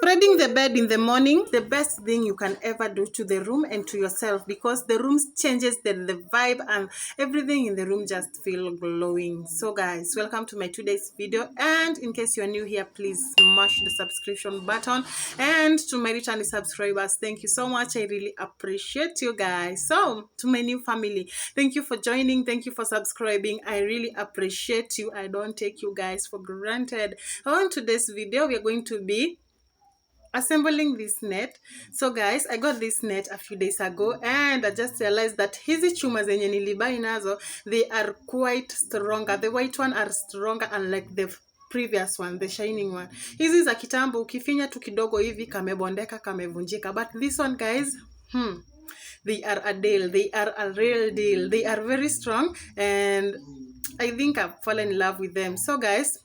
Spreading the bed in the morning, the best thing you can ever do to the room and to yourself, because the room changes the vibe and everything in the room just feel glowing. So guys, welcome to my today's video, and in case you are new here, please smash the subscription button, and to my returning subscribers, thank you so much. I really appreciate you guys. So to my new family, thank you for joining, thank you for subscribing. I really appreciate you. I don't take you guys for granted. On today's video, we are going to be assembling this net. So guys, I got this net a few days ago, and I just realized that hizi chuma zenye nilibai nazo, they are quite stronger. The white one are stronger, unlike the previous one, the shining one. Hizi za kitambo ukifinya tu kidogo hivi kamebondeka, kamevunjika. But this one guys, they are a deal. They are a real deal. They are very strong, and I think I've fallen in love with them. So guys,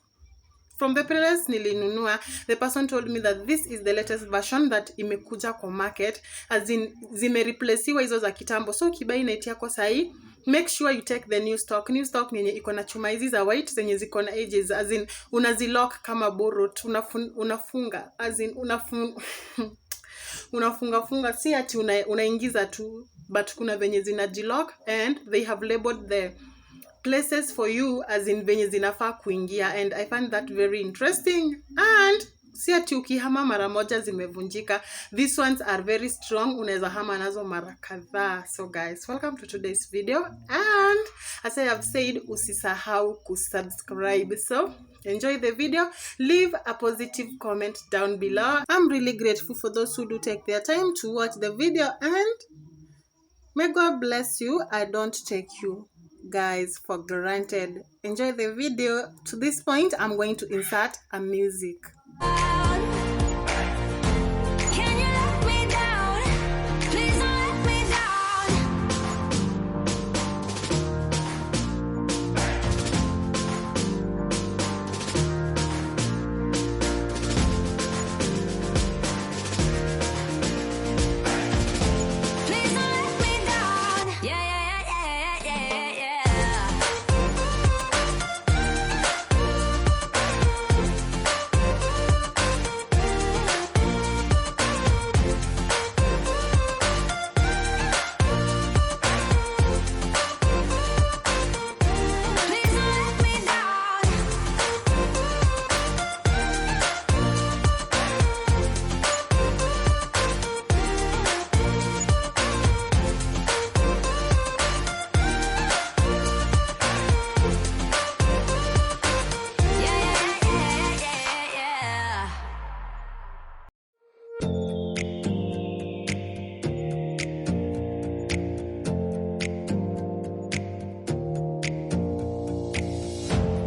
from the previous nilinunua, the person told me that this is the latest version that imekuja kwa market, as in zimereplacewa hizo za kitambo. So ukibai net yako sahi, make sure you take the new stock. New stock ni yenye iko na chuma hizi za white zenye ziko na edges, as in unazilock kama borot, unafunga, as in unafunga, si ati unaingiza tu, but kuna venye zinajilock, and they have labeled the places for you, as in venye zinafaa kuingia, and I find that very interesting. And si ati ukihama mara moja zimevunjika. These ones are very strong, unaweza hama nazo mara kadhaa. So guys, welcome to today's video, and as I have said, usisahau kusubscribe. So enjoy the video, leave a positive comment down below. I'm really grateful for those who do take their time to watch the video, and may God bless you. I don't take you guys for granted. Enjoy the video. To this point, I'm going to insert a music.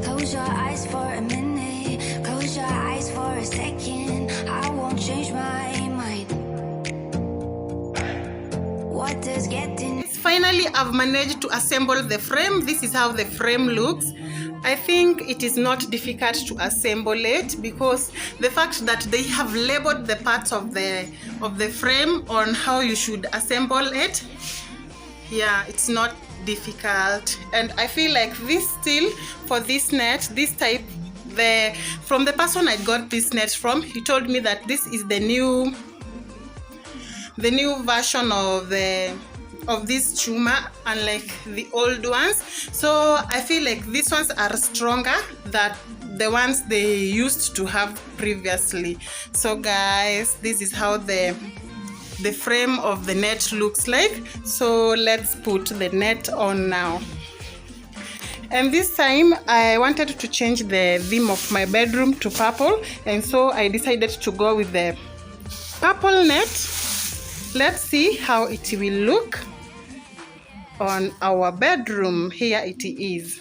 Close your eyes for a minute, close your eyes for a second. I won't change my mind. What does getting... Finally, I've managed to assemble the frame. This is how the frame looks. I think it is not difficult to assemble it, because the fact that they have labeled the parts of the frame on how you should assemble it, yeah, it's not difficult. And I feel like this still, for this net, this type, from the person I got this net from, he told me that this is the new version of this chuma, unlike the old ones. So I feel like these ones are stronger than the ones they used to have previously. So guys, this is how the frame of the net looks like. So let's put the net on now. And this time I wanted to change the theme of my bedroom to purple, and so I decided to go with the purple net. Let's see how it will look on our bedroom. Here it is.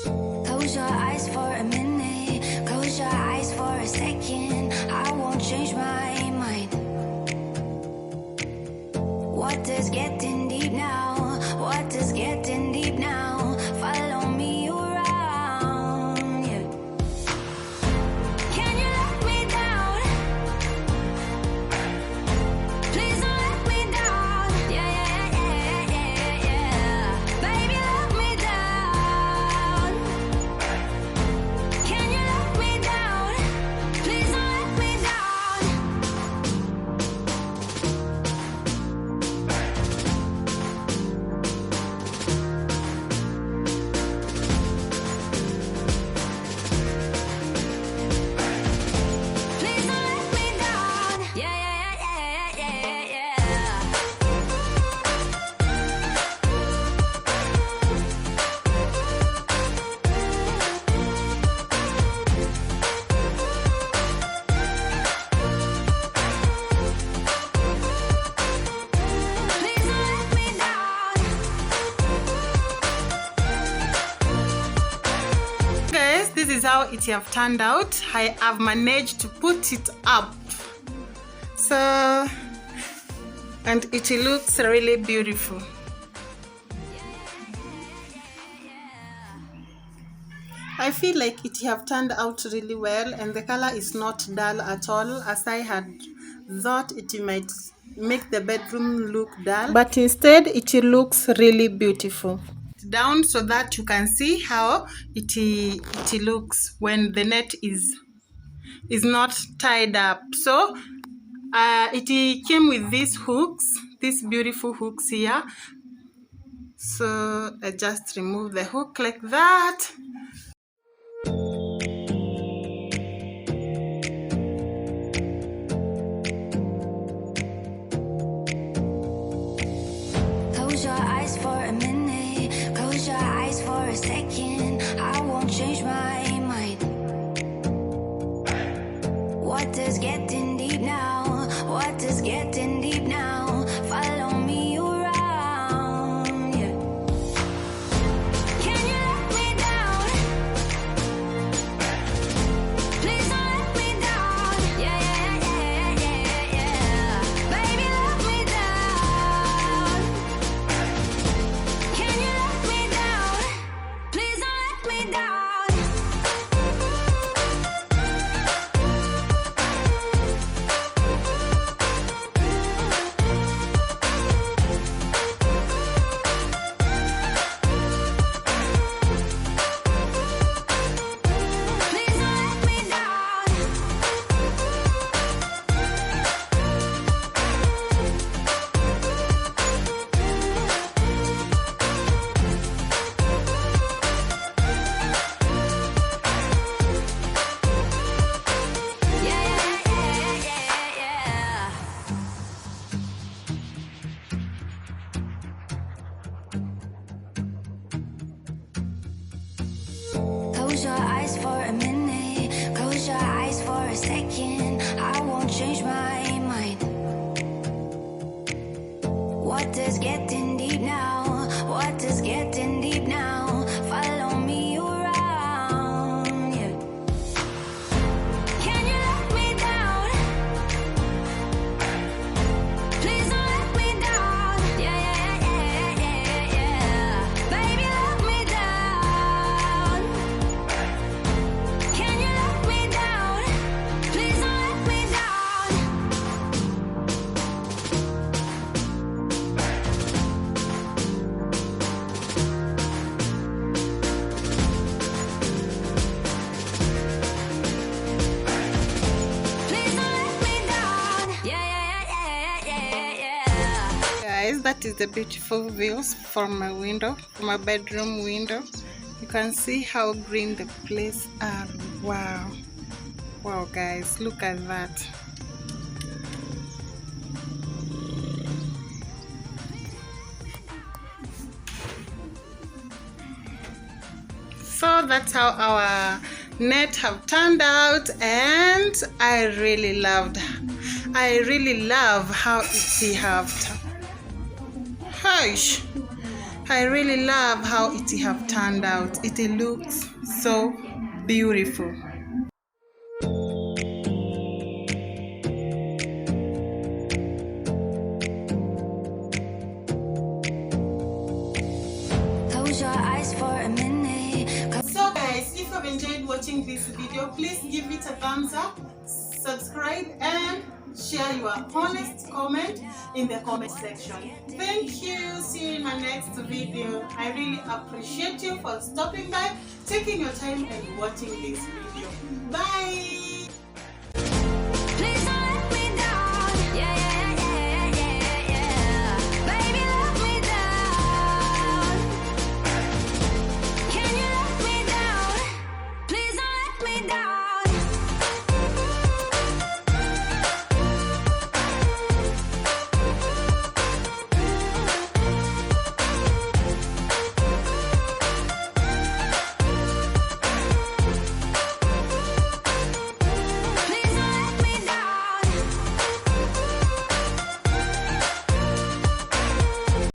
Close your eyes for a minute, close your eyes for a second. I won't change my mind. What does getting deep now? What does getting deep now? Follow me around, yeah. Can you let me down? Please don't let me down. Yeah. Baby, let me down. this is how it have turned out. I have managed to put it up, so, and it looks really beautiful. I feel like it have turned out really well, and the color is not dull at all, as I had thought it might make the bedroom look dull, but instead it looks really beautiful. Down so that you can see how it looks when the net is not tied up. So it came with these hooks, these beautiful hooks here. So I just remove the hook like that. Close your eyes for a minute, close your eyes for a second. I won't change my mind. Water's getting deep now, water's getting deep now. Follow me around, yeah. Can you let me down? Please don't let me down. Yeah, yeah, yeah, yeah, yeah. Baby, let me down. Can you let me down? Please don't let me down. Please don't let me down. Yeah, yeah, yeah, yeah, yeah. Close your eyes for a minute, close your eyes for a second. I won't change my mind. Water's getting deep now, water's getting deep now. Follow me around, yeah. Can you let me down? Please don't let me down. Yeah, yeah, yeah, yeah, yeah. Baby, let me down. Can you let me down? Please don't let me down. Please don't let me down. Yeah, yeah, yeah, yeah, yeah. Guys, that is the beautiful views from my window, from my bedroom window. You can see how green the place are. Wow, wow guys, look at that. So that's how our net have turned out, and I really love how it have Hush. I really love how it have turned out. It looks so beautiful. Close your eyes for a minute. So guys, if you've enjoyed watching this video, please give it a thumbs up, subscribe, and share your honest comment in the comment section. Thank you. See you in my next video. I really appreciate you for stopping by, taking your time and watching this video. Bye.